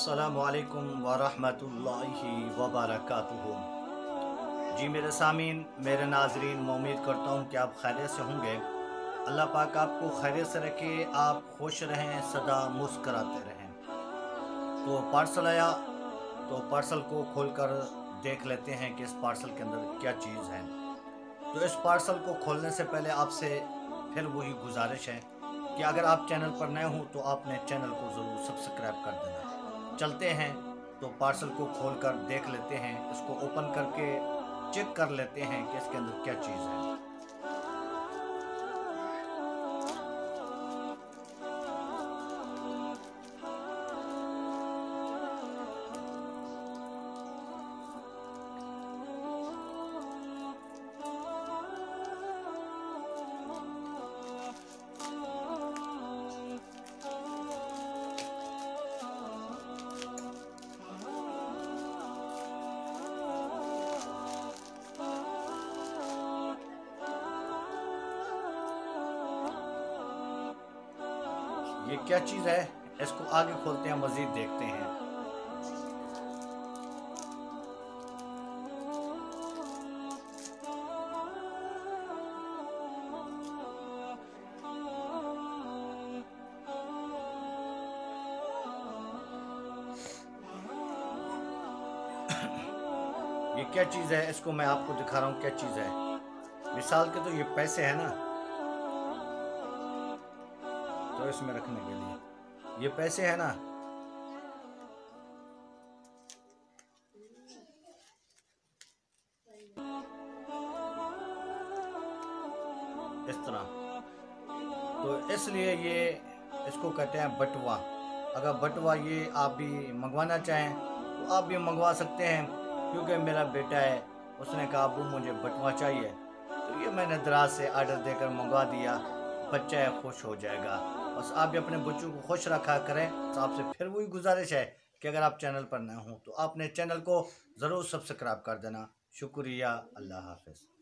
अस्सलामुअलैकुम वरहमतुल्लाहि वबरकातुहू। जी मेरे सामीन, मेरे नाजरीन, मैं उम्मीद करता हूँ कि आप खैरियत से होंगे। अल्लाह पाक आपको खैरियत से रखे, आप खुश रहें, सदा मुस्कराते रहें। तो पार्सल आया, तो पार्सल को खोलकर देख लेते हैं कि इस पार्सल के अंदर क्या चीज़ है। तो इस पार्सल को खोलने से पहले आपसे फिर वही गुजारिश है कि अगर आप चैनल पर नए हो तो आपने चैनल को ज़रूर सब्सक्राइब कर देना। चलते हैं, तो पार्सल को खोलकर देख लेते हैं, इसको ओपन करके चेक कर लेते हैं कि इसके अंदर क्या चीज़ है। ये क्या चीज़ है, इसको आगे खोलते हैं, मज़ीद देखते हैं। ये क्या चीज़ है, इसको मैं आपको दिखा रहा हूँ क्या चीज़ है। मिसाल के तो ये पैसे है ना, तो इसमें रखने के लिए ये पैसे है ना, इस तरह। तो इसलिए ये इसको कहते हैं बटुआ। अगर बटुआ ये आप भी मंगवाना चाहें तो आप भी मंगवा सकते हैं, क्योंकि मेरा बेटा है, उसने कहा अबू मुझे बटुआ चाहिए, तो ये मैंने दराज से आर्डर देकर मंगवा दिया। बच्चा है, खुश हो जाएगा। बस आप भी अपने बच्चों को खुश रखा करें। तो आपसे फिर वही गुजारिश है कि अगर आप चैनल पर नए हों तो आपने चैनल को ज़रूर सब्सक्राइब कर देना। शुक्रिया, अल्लाह हाफ़िज़।